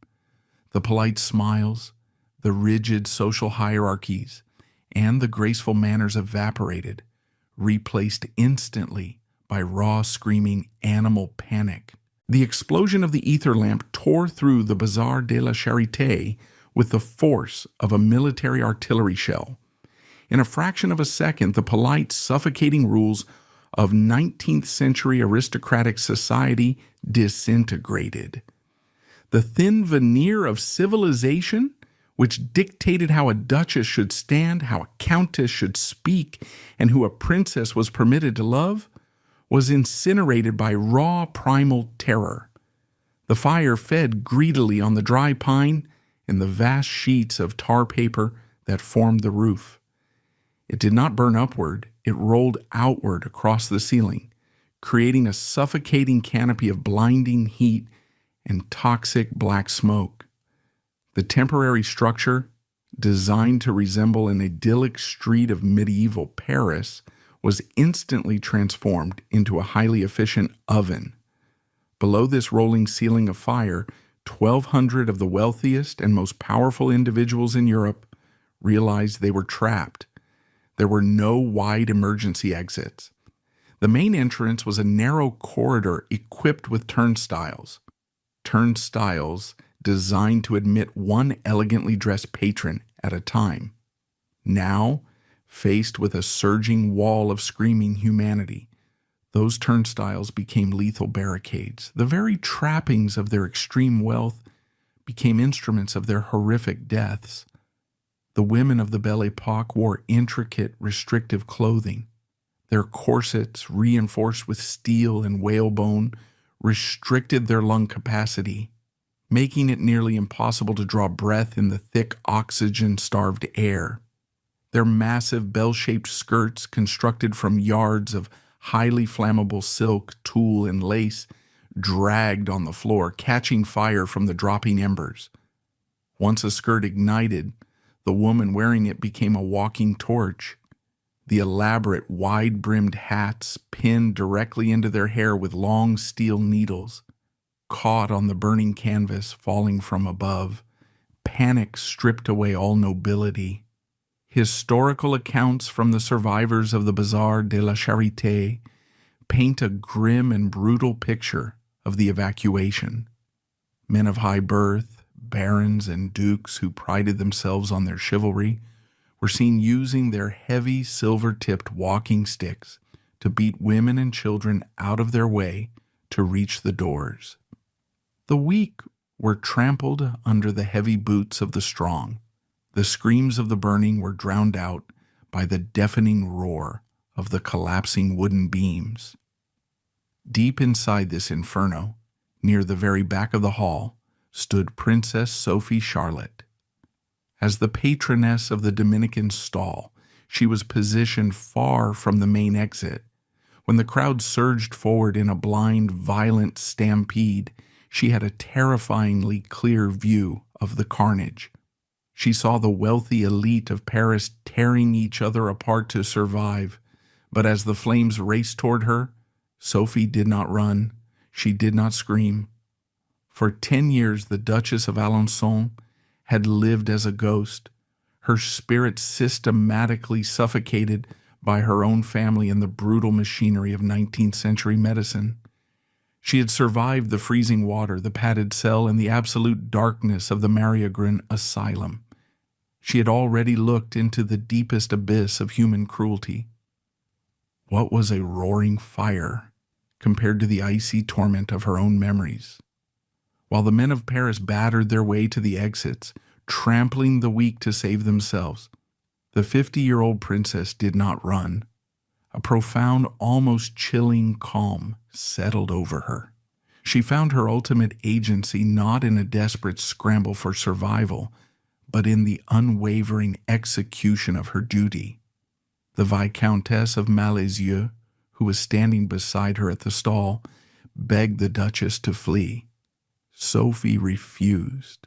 The polite smiles, the rigid social hierarchies, and the graceful manners evaporated, replaced instantly by raw, screaming animal panic. The explosion of the ether lamp tore through the Bazaar de la Charité with the force of a military artillery shell. In a fraction of a second, the polite, suffocating rules of 19th century aristocratic society disintegrated. The thin veneer of civilization, which dictated how a duchess should stand, how a countess should speak, and who a princess was permitted to love, was incinerated by raw primal terror. The fire fed greedily on the dry pine and the vast sheets of tar paper that formed the roof. It did not burn upward, it rolled outward across the ceiling, creating a suffocating canopy of blinding heat and toxic black smoke. The temporary structure, designed to resemble an idyllic street of medieval Paris, was instantly transformed into a highly efficient oven. Below this rolling ceiling of fire, 1,200 of the wealthiest and most powerful individuals in Europe realized they were trapped. There were no wide emergency exits. The main entrance was a narrow corridor equipped with turnstiles. Turnstiles designed to admit one elegantly dressed patron at a time. Now, faced with a surging wall of screaming humanity, those turnstiles became lethal barricades. The very trappings of their extreme wealth became instruments of their horrific deaths. The women of the Belle Époque wore intricate, restrictive clothing. Their corsets, reinforced with steel and whalebone, restricted their lung capacity, making it nearly impossible to draw breath in the thick, oxygen-starved air. Their massive bell-shaped skirts, constructed from yards of highly flammable silk, tulle, and lace, dragged on the floor, catching fire from the dropping embers. Once a skirt ignited, the woman wearing it became a walking torch. The elaborate, wide-brimmed hats pinned directly into their hair with long steel needles, caught on the burning canvas falling from above. Panic stripped away all nobility. Historical accounts from the survivors of the Bazaar de la Charité paint a grim and brutal picture of the evacuation. Men of high birth, barons and dukes who prided themselves on their chivalry, were seen using their heavy silver-tipped walking sticks to beat women and children out of their way to reach the doors. The weak were trampled under the heavy boots of the strong. The screams of the burning were drowned out by the deafening roar of the collapsing wooden beams. Deep inside this inferno, near the very back of the hall, stood Princess Sophie Charlotte. As the patroness of the Dominican stall, she was positioned far from the main exit. When the crowd surged forward in a blind, violent stampede, she had a terrifyingly clear view of the carnage. She saw the wealthy elite of Paris tearing each other apart to survive, but as the flames raced toward her, Sophie did not run. She did not scream. For 10 years, the Duchess of Alençon had lived as a ghost, her spirit systematically suffocated by her own family and the brutal machinery of 19th century medicine. She had survived the freezing water, the padded cell, and the absolute darkness of the Mariagran asylum. She had already looked into the deepest abyss of human cruelty. What was a roaring fire compared to the icy torment of her own memories? While the men of Paris battered their way to the exits, trampling the weak to save themselves, the 50-year-old princess did not run. A profound, almost chilling calm settled over her. She found her ultimate agency not in a desperate scramble for survival, but in the unwavering execution of her duty. The Viscountess of Malaizieux, who was standing beside her at the stall, begged the Duchess to flee. Sophie refused.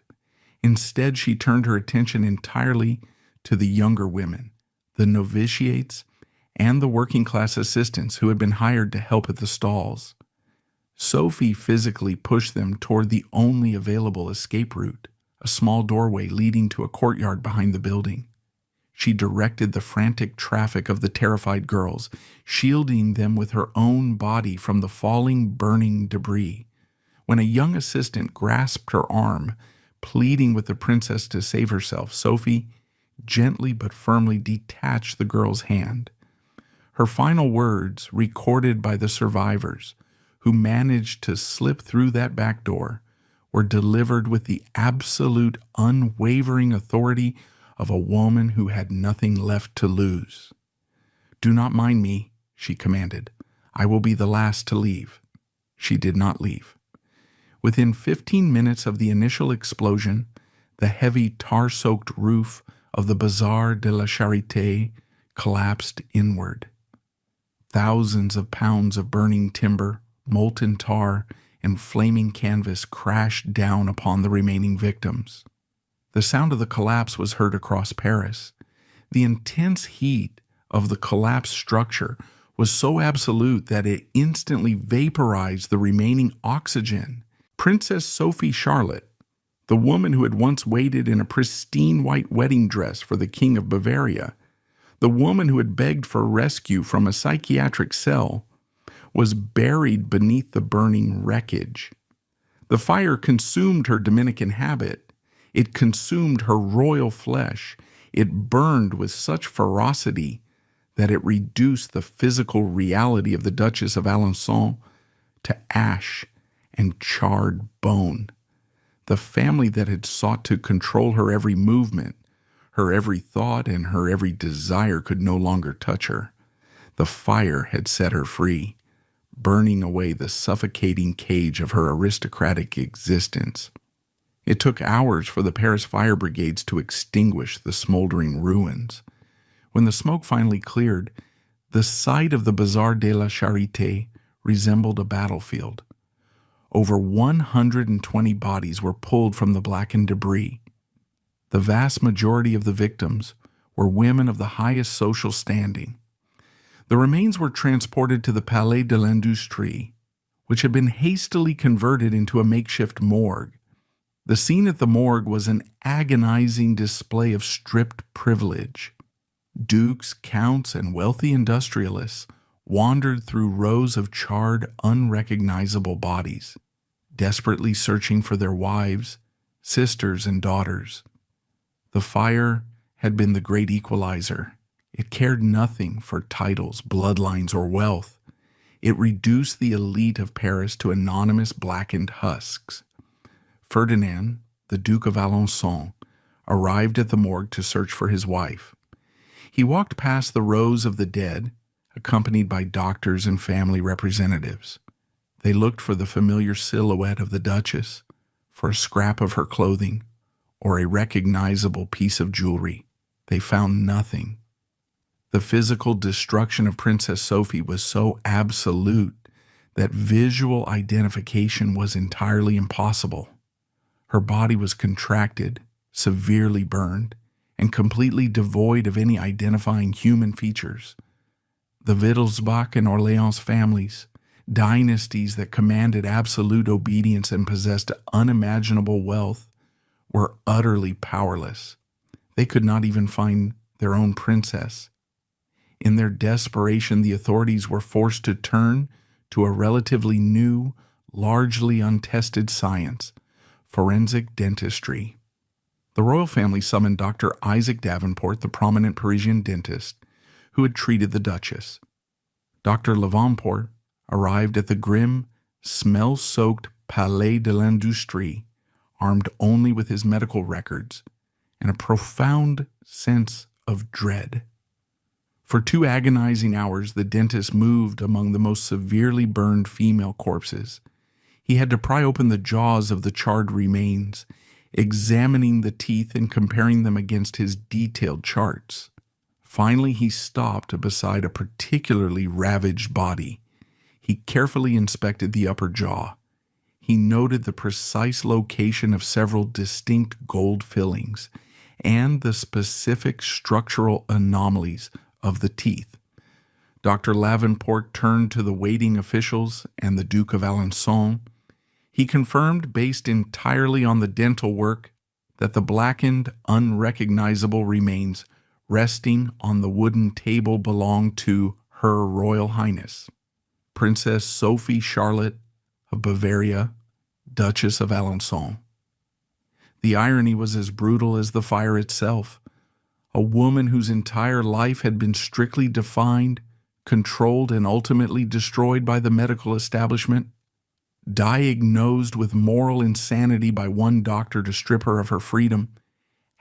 Instead, she turned her attention entirely to the younger women, the novitiates, and the working-class assistants who had been hired to help at the stalls. Sophie physically pushed them toward the only available escape route, a small doorway leading to a courtyard behind the building. She directed the frantic traffic of the terrified girls, shielding them with her own body from the falling, burning debris. When a young assistant grasped her arm, pleading with the princess to save herself, Sophie gently but firmly detached the girl's hand. Her final words, recorded by the survivors, who managed to slip through that back door, were delivered with the absolute, unwavering authority of a woman who had nothing left to lose. "Do not mind me," she commanded. "I will be the last to leave." She did not leave. Within 15 minutes of the initial explosion, the heavy tar-soaked roof of the Bazaar de la Charité collapsed inward. Thousands of pounds of burning timber, molten tar, and flaming canvas crashed down upon the remaining victims. The sound of the collapse was heard across Paris. The intense heat of the collapsed structure was so absolute that it instantly vaporized the remaining oxygen. Princess Sophie Charlotte, The woman who had once waited in a pristine white wedding dress for the King of Bavaria, the woman who had begged for rescue from a psychiatric cell, was buried beneath the burning wreckage. The fire consumed her Dominican habit. It consumed her royal flesh. It burned with such ferocity that it reduced the physical reality of the Duchess of Alençon to ash and charred bone. The family that had sought to control her every movement, her every thought, and her every desire could no longer touch her. The fire had set her free, burning away the suffocating cage of her aristocratic existence. It took hours for the Paris fire brigades to extinguish the smoldering ruins. When the smoke finally cleared, the site of the Bazaar de la Charité resembled a battlefield. Over 120 bodies were pulled from the blackened debris. The vast majority of the victims were women of the highest social standing. The remains were transported to the Palais de l'Industrie, which had been hastily converted into a makeshift morgue. The scene at the morgue was an agonizing display of stripped privilege. Dukes, counts, and wealthy industrialists wandered through rows of charred, unrecognizable bodies, desperately searching for their wives, sisters, and daughters. The fire had been the great equalizer. It cared nothing for titles, bloodlines, or wealth. It reduced the elite of Paris to anonymous blackened husks. Ferdinand, the Duke of Alençon, arrived at the morgue to search for his wife. He walked past the rows of the dead, accompanied by doctors and family representatives. They looked for the familiar silhouette of the Duchess, for a scrap of her clothing, or a recognizable piece of jewelry. They found nothing. The physical destruction of Princess Sophie was so absolute that visual identification was entirely impossible. Her body was contracted, severely burned, and completely devoid of any identifying human features. The Wittelsbach and Orléans families, dynasties that commanded absolute obedience and possessed unimaginable wealth, were utterly powerless. They could not even find their own princess. In their desperation, the authorities were forced to turn to a relatively new, largely untested science, forensic dentistry. The royal family summoned Dr. Isaac Davenport, the prominent Parisian dentist, who had treated the Duchess. Dr. Lavenport arrived at the grim, smell-soaked Palais de l'Industrie, armed only with his medical records and a profound sense of dread. For 2 agonizing hours, the dentist moved among the most severely burned female corpses. He had to pry open the jaws of the charred remains, examining the teeth and comparing them against his detailed charts. Finally, he stopped beside a particularly ravaged body. He carefully inspected the upper jaw. He noted the precise location of several distinct gold fillings and the specific structural anomalies of the teeth. Dr. Lavenport turned to the waiting officials and the Duke of Alençon. He confirmed, based entirely on the dental work, that the blackened, unrecognizable remains resting on the wooden table belonged to Her Royal Highness, Princess Sophie Charlotte of Bavaria, Duchess of Alençon. The irony was as brutal as the fire itself. A woman whose entire life had been strictly defined, controlled, and ultimately destroyed by the medical establishment, diagnosed with moral insanity by one doctor to strip her of her freedom,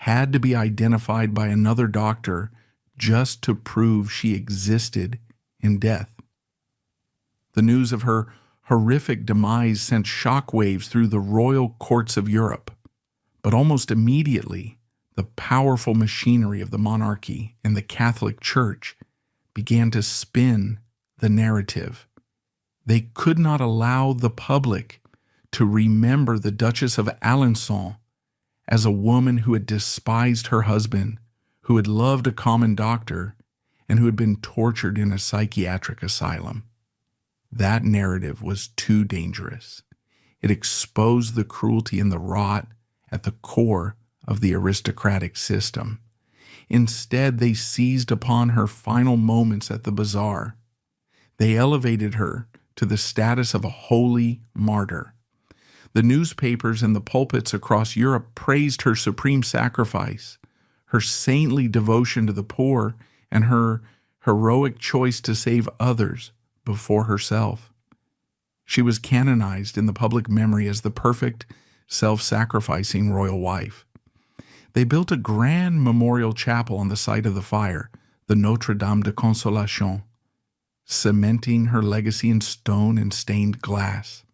had to be identified by another doctor just to prove she existed in death. The news of her horrific demise sent shockwaves through the royal courts of Europe, but almost immediately, the powerful machinery of the monarchy and the Catholic Church began to spin the narrative. They could not allow the public to remember the Duchess of Alençon as a woman who had despised her husband, who had loved a common doctor, and who had been tortured in a psychiatric asylum. That narrative was too dangerous. It exposed the cruelty and the rot at the core of the aristocratic system. Instead, they seized upon her final moments at the bazaar. They elevated her to the status of a holy martyr. The newspapers and the pulpits across Europe praised her supreme sacrifice, her saintly devotion to the poor, and her heroic choice to save others before herself. She was canonized in the public memory as the perfect, self-sacrificing royal wife. They built a grand memorial chapel on the site of the fire, the Notre Dame de Consolation, cementing her legacy in stone and stained glass.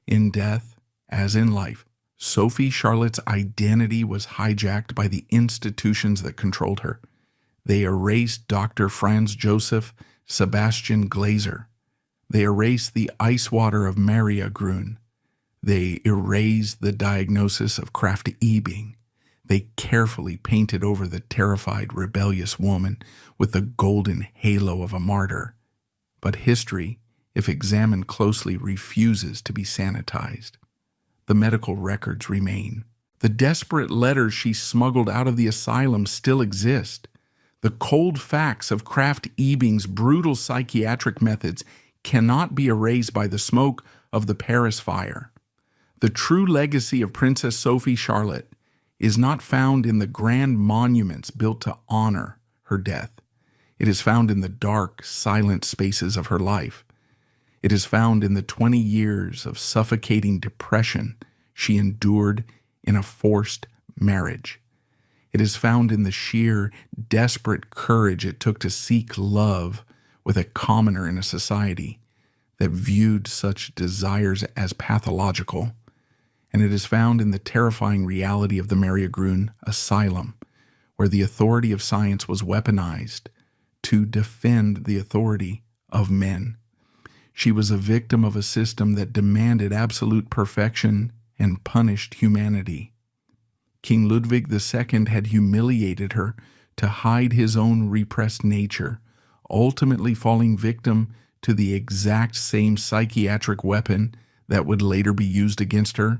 In death, as in life, Sophie Charlotte's identity was hijacked by the institutions that controlled her. They erased Dr. Franz Joseph Sebastian Glaser. They erased the ice water of Maria Grün. They erased the diagnosis of Krafft Ebing. They carefully painted over the terrified, rebellious woman with the golden halo of a martyr. But history, if examined closely, refuses to be sanitized. The medical records remain. The desperate letters she smuggled out of the asylum still exist. The cold facts of Krafft Ebing's brutal psychiatric methods cannot be erased by the smoke of the Paris fire. The true legacy of Princess Sophie Charlotte is not found in the grand monuments built to honor her death. It is found in the dark, silent spaces of her life. It is found in the 20 years of suffocating depression she endured in a forced marriage. It is found in the sheer, desperate courage it took to seek love with a commoner in a society that viewed such desires as pathological. And it is found in the terrifying reality of the Maria Grün asylum, where the authority of science was weaponized to defend the authority of men. She was a victim of a system that demanded absolute perfection and punished humanity. King Ludwig II had humiliated her to hide his own repressed nature, ultimately falling victim to the exact same psychiatric weapon that would later be used against her.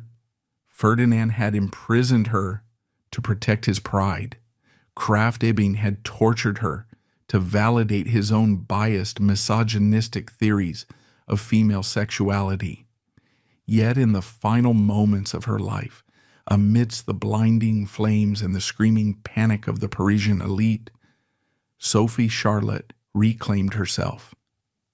Ferdinand had imprisoned her to protect his pride. Krafft Ebing had tortured her to validate his own biased, misogynistic theories of female sexuality. Yet in the final moments of her life, amidst the blinding flames and the screaming panic of the Parisian elite, Sophie Charlotte reclaimed herself.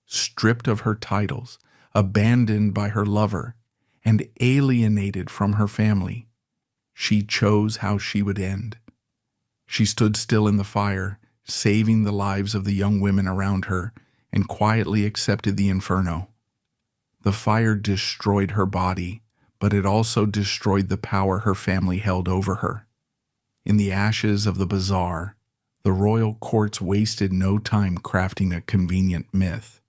Stripped of her titles, abandoned by her lover, and alienated from her family, she chose how she would end. She stood still in the fire, saving the lives of the young women around her, and quietly accepted the inferno. The fire destroyed her body, but it also destroyed the power her family held over her. In the ashes of the bazaar, the royal courts wasted no time crafting a convenient myth.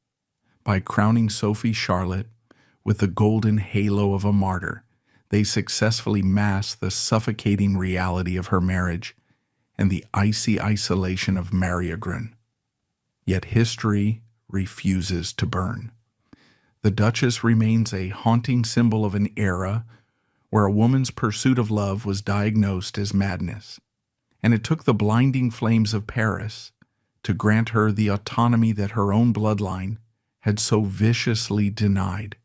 By crowning Sophie Charlotte with the golden halo of a martyr, they successfully masked the suffocating reality of her marriage and the icy isolation of Maria Grün. Yet history refuses to burn. The Duchess remains a haunting symbol of an era where a woman's pursuit of love was diagnosed as madness, and it took the blinding flames of Paris to grant her the autonomy that her own bloodline had so viciously denied.